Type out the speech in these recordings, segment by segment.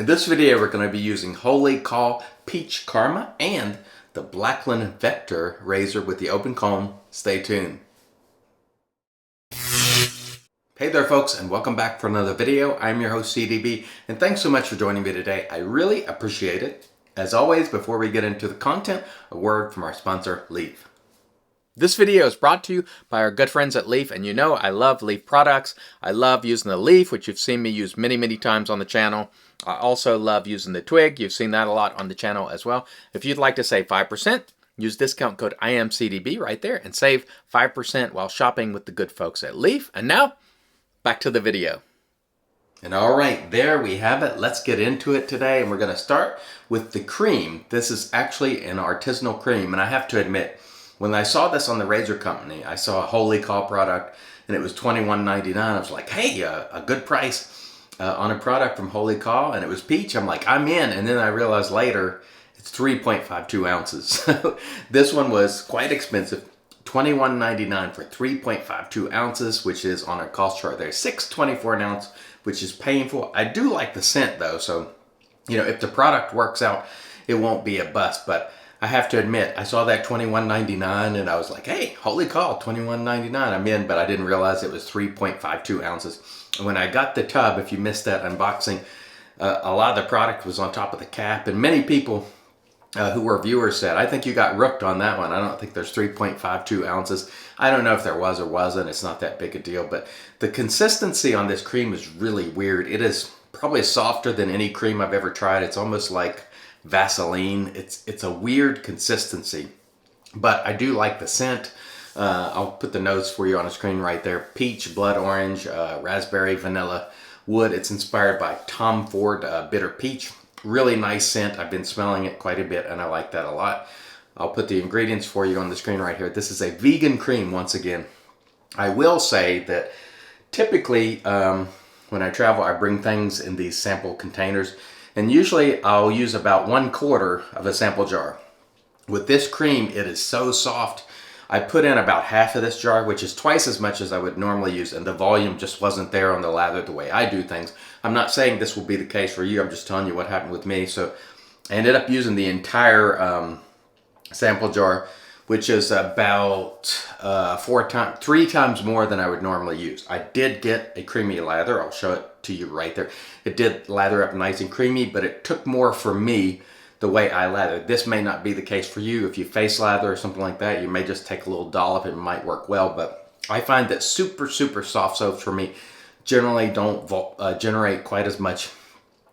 In this video, we're going to be using Holy Call Peach Karma and the Blackland Vector razor with the open comb. Stay tuned. Hey there folks, and welcome back for another video. I'm your host CDB, and thanks so much for joining me today. I really appreciate it. As always, before we get into the content, a word from our sponsor, Leaf. This video is brought to you by our good friends at Leaf, and you know I love Leaf products. I love using the Leaf, which you've seen me use many times on the channel. I also love using the Twig. You've seen that a lot on the channel as well. If you'd like to save 5%, use discount code IAMCDB right there and save 5% while shopping with the good folks at Leaf. And now, back to the video. And all right, there we have it. Let's get into it today, and we're going to start with the cream. This is actually an artisanal cream, and I have to admit, when I saw this on the razor company, I saw a Holy Call product, and it was $21.99. I was like, hey, a good price on a product from Holy Call, and it was peach. I'm like, I'm in. And then I realized later it's 3.52 ounces. So this one was quite expensive. $21.99 for 3.52 ounces, which is on our cost chart there. $6.24 an ounce, which is painful. I do like the scent though, so you know, if the product works out, it won't be a bust. But I have to admit, I saw that $21.99 and I was like, hey, Holy Call, $21.99, I'm in, but I didn't realize it was 3.52 ounces. And when I got the tub, if you missed that unboxing, a lot of the product was on top of the cap, and many people who were viewers said, I think you got rooked on that one. I don't think there's 3.52 ounces. I don't know if there was or wasn't. It's not that big a deal, but the consistency on this cream is really weird. It is probably softer than any cream I've ever tried. It's almost like Vaseline. It's a weird consistency, but I do like the scent. I'll put the notes for you on the screen right there. Peach, blood orange, raspberry, vanilla, wood. It's inspired by Tom Ford Bitter Peach. Really nice scent. I've been smelling it quite a bit and I like that a lot. I'll put the ingredients for you on the screen right here. This is a vegan cream once again. I will say that typically when I travel, I bring things in these sample containers, and usually I'll use about 1/4 of a sample jar. With this cream, it is so soft. I put in about half of this jar, which is twice as much as I would normally use, and the volume just wasn't there on the lather the way I do things. I'm not saying this will be the case for you. I'm just telling you what happened with me. So I ended up using the entire sample jar, which is about 3 times more than I would normally use. I did get a creamy lather. I'll show it to you right there. It did lather up nice and creamy, but it took more for me the way I lather. This may not be the case for you. If you face lather or something like that, you may just take a little dollop. It might work well, but I find that super soft soaps for me generally don't generate quite as much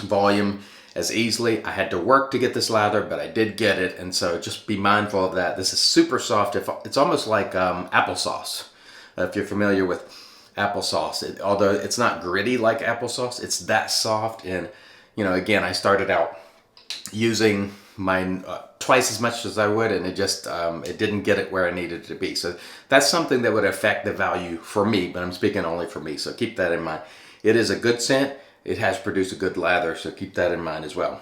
volume as easily. I had to work to get this lather, but I did get it, and so just be mindful of that. This is super soft. It's almost like applesauce. If you're familiar with applesauce, although it's not gritty like applesauce, it's that soft. And you know, again, I started out using mine twice as much as I would, and it just it didn't get it where I needed it to be. So that's something that would affect the value for me, but I'm speaking only for me, so keep that in mind. It is a good scent. It has produced a good lather, so keep that in mind as well.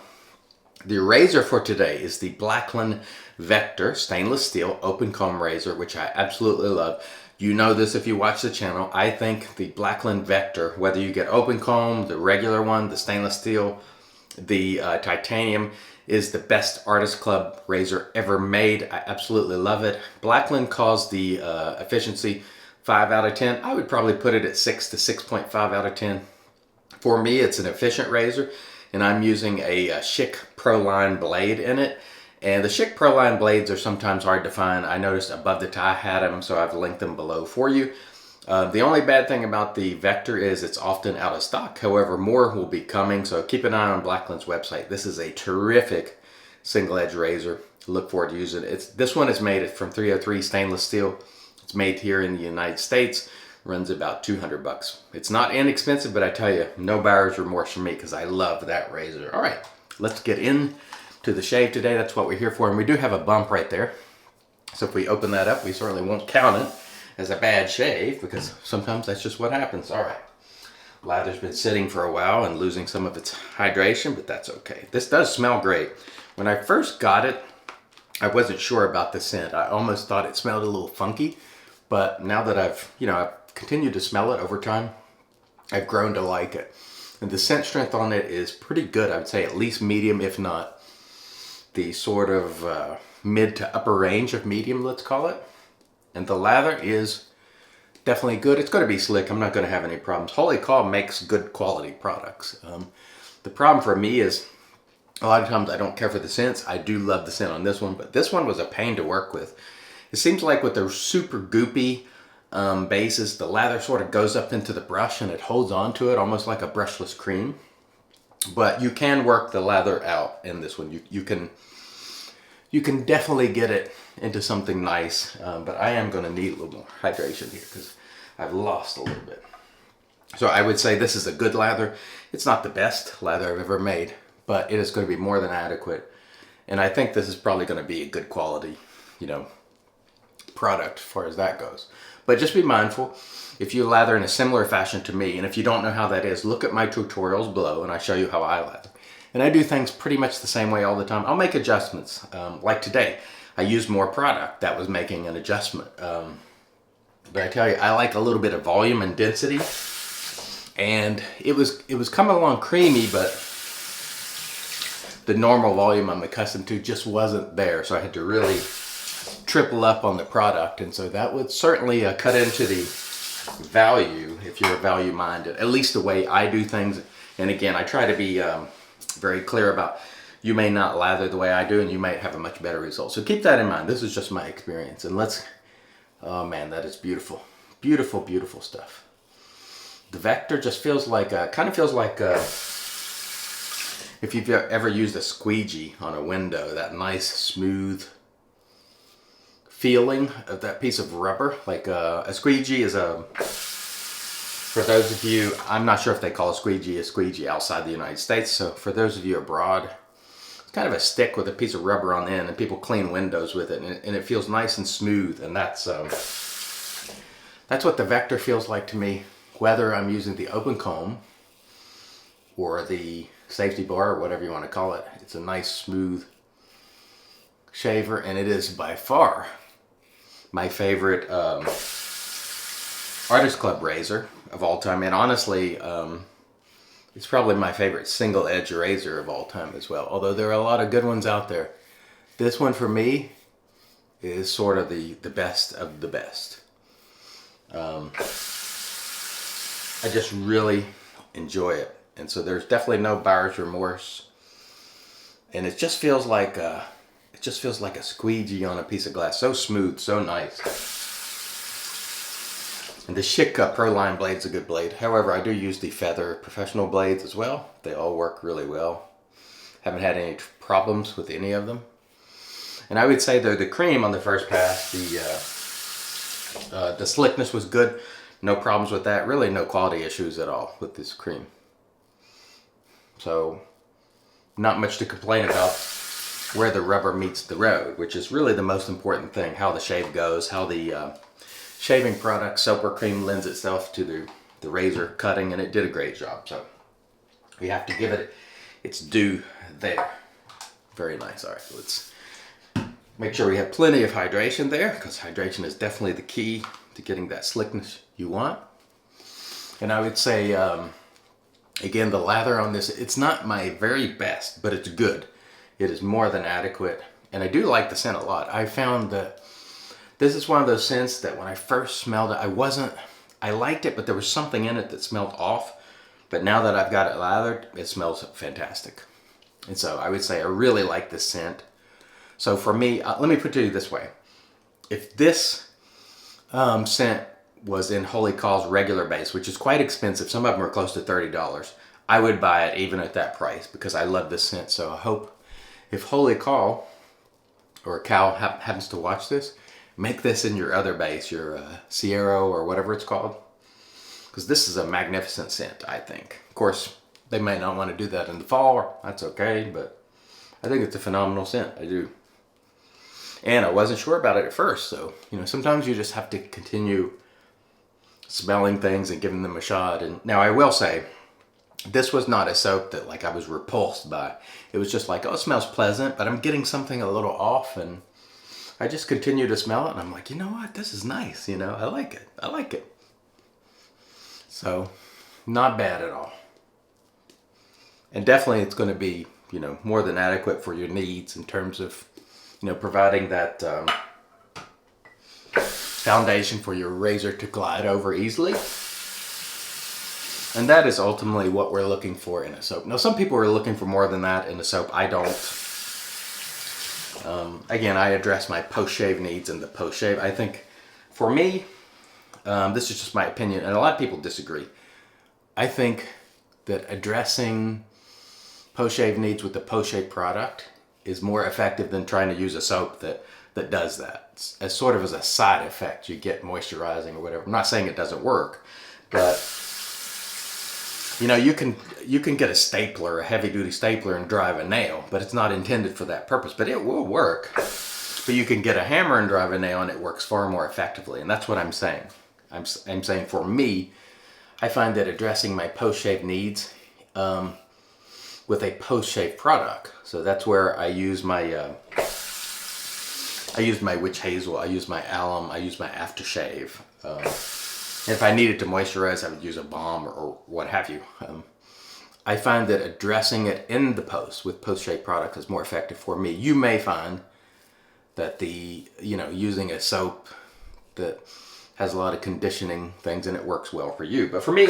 The razor for today is the Blackland Vector stainless steel open comb razor, which I absolutely love. You know this if you watch the channel. I think the Blackland Vector, whether you get open comb, the regular one, the stainless steel, the titanium, is the best Artist Club razor ever made. I absolutely love it. Blackland calls the efficiency 5 out of 10. I would probably put it at 6 to 6.5 out of 10. For me, it's an efficient razor, and I'm using a Schick Pro-Line blade in it. And the Schick Pro-Line blades are sometimes hard to find. I noticed above the tie I had them, so I've linked them below for you. The only bad thing about the Vector is it's often out of stock. However, more will be coming, so keep an eye on Blackland's website. This is a terrific single edge razor. Look forward to using it. This one is made from 303 stainless steel. It's made here in the United States. Runs about $200. It's not inexpensive, but I tell you, no buyer's remorse for me because I love that razor. All right, let's get into the shave today. That's what we're here for, and we do have a bump right there. So if we open that up, we certainly won't count it as a bad shave because sometimes that's just what happens. All right, lather's been sitting for a while and losing some of its hydration, but that's okay. This does smell great. When I first got it, I wasn't sure about the scent. I almost thought it smelled a little funky, but now that I've continued to smell it over time, I've grown to like it. And the scent strength on it is pretty good. I would say at least medium, if not the sort of mid to upper range of medium, let's call it. And the lather is definitely good. It's going to be slick. I'm not going to have any problems. Holy Call makes good quality products. The problem for me is a lot of times I don't care for the scents. I do love the scent on this one, but this one was a pain to work with. It seems like with the super goopy bases, the lather sort of goes up into the brush and it holds on to it almost like a brushless cream. But you can work the lather out in this one. You can definitely get it into something nice, but I am going to need a little more hydration here because I've lost a little bit. So I would say this is a good lather. It's not the best lather I've ever made, but it is going to be more than adequate. And I think this is probably going to be a good quality, product as far as that goes. But just be mindful, if you lather in a similar fashion to me, and if you don't know how that is, look at my tutorials below and I show you how I lather. And I do things pretty much the same way all the time. I'll make adjustments. Like today, I used more product. That was making an adjustment. But I tell you, I like a little bit of volume and density. And it was coming along creamy, but the normal volume I'm accustomed to just wasn't there. So I had to really triple up on the product. And so that would certainly cut into the value if you're value minded, at least the way I do things. And again, I try to be very clear about you may not lather the way I do and you might have a much better result. So keep that in mind. This is just my experience. And oh man, that is beautiful. Beautiful, beautiful stuff. The Vector just feels like, kind of feels like if you've ever used a squeegee on a window, that nice smooth feeling of that piece of rubber. Like a squeegee is for those of you, I'm not sure if they call a squeegee outside the United States. So for those of you abroad, it's kind of a stick with a piece of rubber on the end, and people clean windows with it, and it feels nice and smooth. And that's what the Vector feels like to me, whether I'm using the open comb or the safety bar or whatever you want to call it. It's a nice smooth shaver, and it is by far my favorite Artist Club razor of all time, and honestly it's probably my favorite single edge razor of all time as well, although there are a lot of good ones out there. This one for me is sort of the best of the best. I just really enjoy it, and so there's definitely no buyer's remorse, and it just feels like a squeegee on a piece of glass. So smooth, so nice. And the Schick Proline blade's a good blade. However, I do use the Feather professional blades as well. They all work really well. Haven't had any problems with any of them. And I would say though, the cream on the first pass, the slickness was good. No problems with that. Really no quality issues at all with this cream. So not much to complain about where the rubber meets the road, which is really the most important thing. How the shave goes, how the shaving product, soap or cream, lends itself to the razor cutting, and it did a great job. So we have to give it its due there. Very nice. All right, let's make sure we have plenty of hydration there, because hydration is definitely the key to getting that slickness you want. And I would say, again, the lather on this, it's not my very best, but it's good. It is more than adequate. And I do like the scent a lot. I found that this is one of those scents that when I first smelled it, I liked it, but there was something in it that smelled off. But now that I've got it lathered, it smells fantastic. And so I would say I really like this scent. So for me, let me put it this way. If this scent was in Holy Call's regular base, which is quite expensive, some of them are close to $30, I would buy it even at that price because I love this scent. So I hope if Holy Call or Cal happens to watch this, make this in your other base, your Sierra or whatever it's called, because this is a magnificent scent, I think. Of course, they may not want to do that in the fall. That's okay, but I think it's a phenomenal scent. I do. And I wasn't sure about it at first, so sometimes you just have to continue smelling things and giving them a shot. And now I will say, this was not a soap that like I was repulsed by. It was just like, oh, it smells pleasant, but I'm getting something a little off, and I just continue to smell it, and I'm like, you know what? This is nice. I like it. I like it. So, not bad at all. And definitely it's going to be, you know, more than adequate for your needs in terms of, you know, providing that foundation for your razor to glide over easily. And that is ultimately what we're looking for in a soap. Now, some people are looking for more than that in a soap. I don't. Again, I address my post-shave needs in the post-shave. I think, for me, this is just my opinion, and a lot of people disagree. I think that addressing post-shave needs with the post-shave product is more effective than trying to use a soap that does that. As sort of as a side effect, you get moisturizing or whatever. I'm not saying it doesn't work, but you know, you can get a stapler, a heavy-duty stapler, and drive a nail, but it's not intended for that purpose. But it will work. But you can get a hammer and drive a nail, and it works far more effectively. And that's what I'm saying. I'm saying for me, I find that addressing my post-shave needs with a post-shave product. So that's where I use my witch hazel, I use my alum, I use my aftershave. If I needed to moisturize, I would use a balm or what have you. I find that addressing it in the post with post-shave product is more effective for me. You may find that using a soap that has a lot of conditioning things and it works well for you. But for me,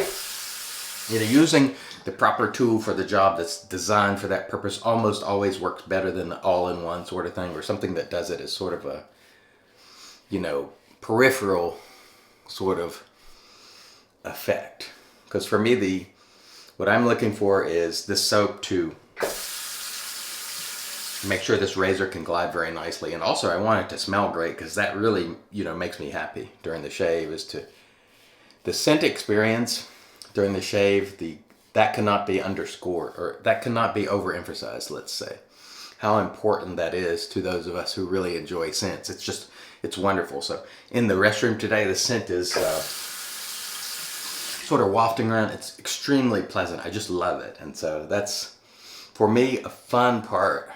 using the proper tool for the job that's designed for that purpose almost always works better than the all-in-one sort of thing, or something that does it as sort of a, peripheral sort of effect. Because for me, what I'm looking for is this soap to make sure this razor can glide very nicely, and also I want it to smell great, because that really makes me happy during the shave. Is the scent experience during the shave, that cannot be underscored, or that cannot be overemphasized. Let's say how important that is to those of us who really enjoy scents. It's wonderful. So in the restroom today, the scent is sort of wafting around. It's extremely pleasant. I just love it. And so that's, for me, a fun part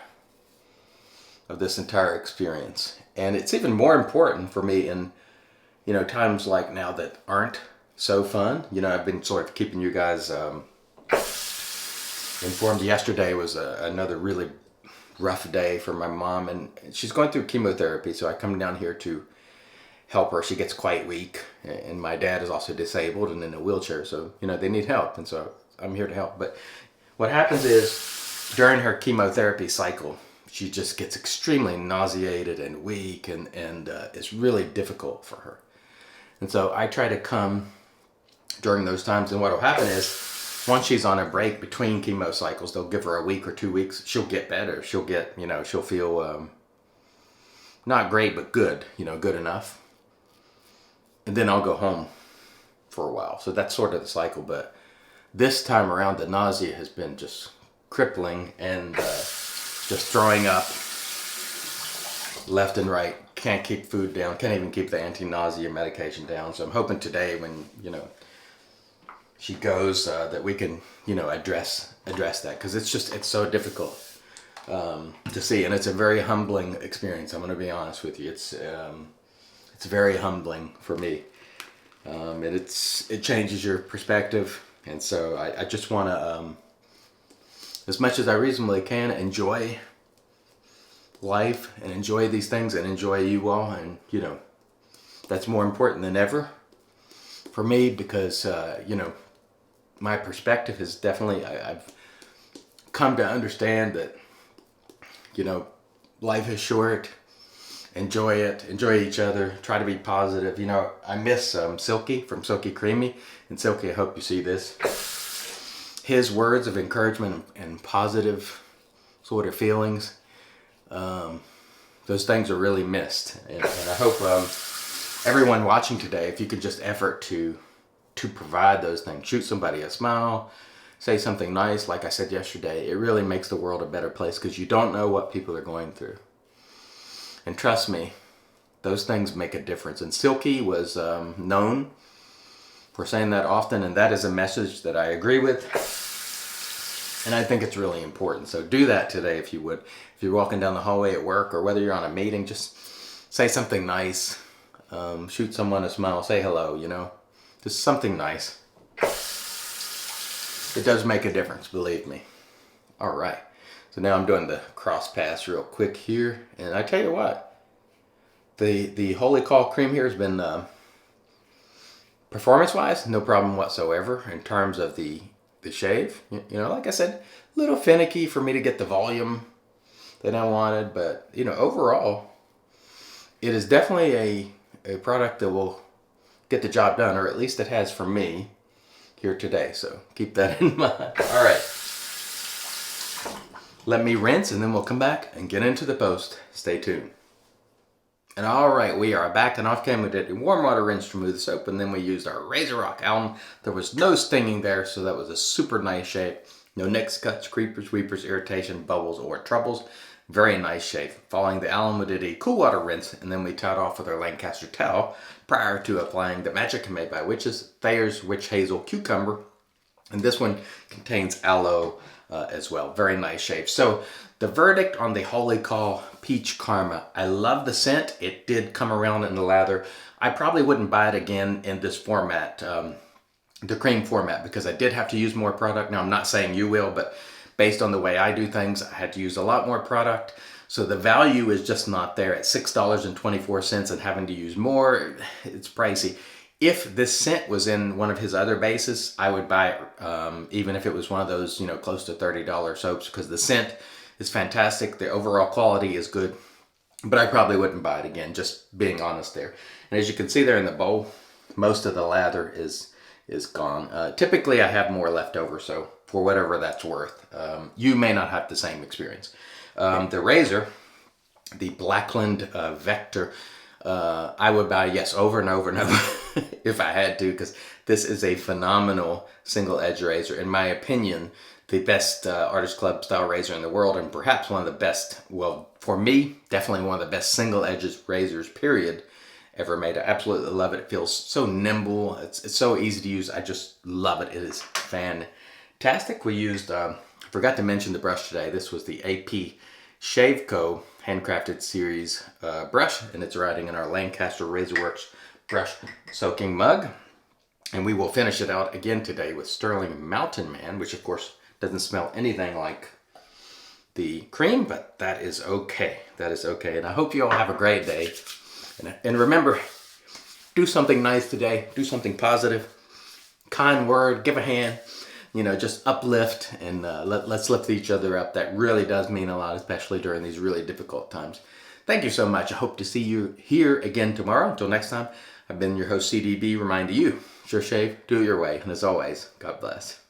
of this entire experience. And it's even more important for me in, times like now that aren't so fun. I've been sort of keeping you guys informed. Yesterday was another really rough day for my mom, and she's going through chemotherapy, so I come down here to help her. She gets quite weak, and my dad is also disabled and in a wheelchair, so they need help, and so I'm here to help. But what happens is, during her chemotherapy cycle, she just gets extremely nauseated and weak, and it's really difficult for her. And so I try to come during those times, and what will happen is, once she's on a break between chemo cycles, they'll give her a week or 2 weeks. She'll get better. She'll get, she'll feel not great, but good, good enough. And then I'll go home for a while. So that's sort of the cycle. But this time around, the nausea has been just crippling, and just throwing up left and right. Can't keep food down. Can't even keep the anti-nausea medication down. So I'm hoping today, when, she goes, that we can, address that, because it's so difficult to see, and it's a very humbling experience. I'm going to be honest with you. It's very humbling for me, and it changes your perspective. And so I just want to, as much as I reasonably can, enjoy life and enjoy these things and enjoy you all, and that's more important than ever for me, because my perspective is definitely, I've come to understand that, life is short. Enjoy it. Enjoy each other. Try to be positive. I miss Silky from Silky Creamy. And Silky, I hope you see this. His words of encouragement and positive sort of feelings, those things are really missed. And I hope everyone watching today, if you could just effort to provide those things. Shoot somebody a smile, say something nice. Like I said yesterday, it really makes the world a better place, because you don't know what people are going through. And trust me, those things make a difference. And Silky was known for saying that often, and that is a message that I agree with. And I think it's really important. So do that today, if you would. If you're walking down the hallway at work, or whether you're on a meeting, just say something nice. Shoot someone a smile, say hello, Just something nice. It does make a difference, believe me. All right. So now I'm doing the cross pass real quick here. And I tell you what, the Holy Call cream here has been, performance-wise, no problem whatsoever in terms of the shave. You know, like I said, a little finicky for me to get the volume that I wanted. But, you know, overall, it is definitely a product that will get the job done, or at least it has for me here today. So keep that in mind. All right. Let me rinse and then we'll come back and get into the post. Stay tuned. And all right, we are back, and off camera we did a warm water rinse to remove the soap, and then we used our Razor Rock alum. There was no stinging there, so that was a super nice shave. No nicks, cuts, creepers, weepers, irritation, bubbles, or troubles. Very nice shave. Following the alum, we did a cool water rinse, and then we towed off with our Lancaster towel prior to applying the Magic made by Witches, Thayer's Witch Hazel Cucumber. And this one contains aloe as well. Very nice shave. So the verdict on the Holy Call Peach Karma. I love the scent. It did come around in the lather. I probably wouldn't buy it again in this format, the cream format, because I did have to use more product. Now, I'm not saying you will, but based on the way I do things, I had to use a lot more product. So the value is just not there at $6.24 and having to use more. It's pricey. If this scent was in one of his other bases, I would buy it, even if it was one of those, you know, close to $30 soaps, because the scent is fantastic. The overall quality is good, but I probably wouldn't buy it again, just being honest there. And as you can see there in the bowl, most of the lather is gone. Typically I have more left over, so for whatever that's worth. You may not have the same experience. The razor, the Blackland Vector, I would buy, yes, over and over and over if I had to, because this is a phenomenal single edge razor. In my opinion, the best Artist Club style razor in the world, and perhaps one of the best, well, for me, definitely one of the best single edges razors, period, ever made. I absolutely love it. It feels so nimble. It's so easy to use. I just love it. It is fantastic. We used, forgot to mention the brush today. This was the APShaveco handcrafted series brush, and it's riding in our Lancaster Razorworks brush soaking mug. And we will finish it out again today with Stirling Mountain Man, which of course doesn't smell anything like the cream, but that is okay. That is okay. And I hope you all have a great day. And remember, do something nice today. Do something positive. Kind word, give a hand. You know, just uplift, and let's lift each other up. That really does mean a lot, especially during these really difficult times. Thank you so much. I hope to see you here again tomorrow. Until next time, I've been your host, CDB, reminding you, sure shave, do it your way. And as always, God bless.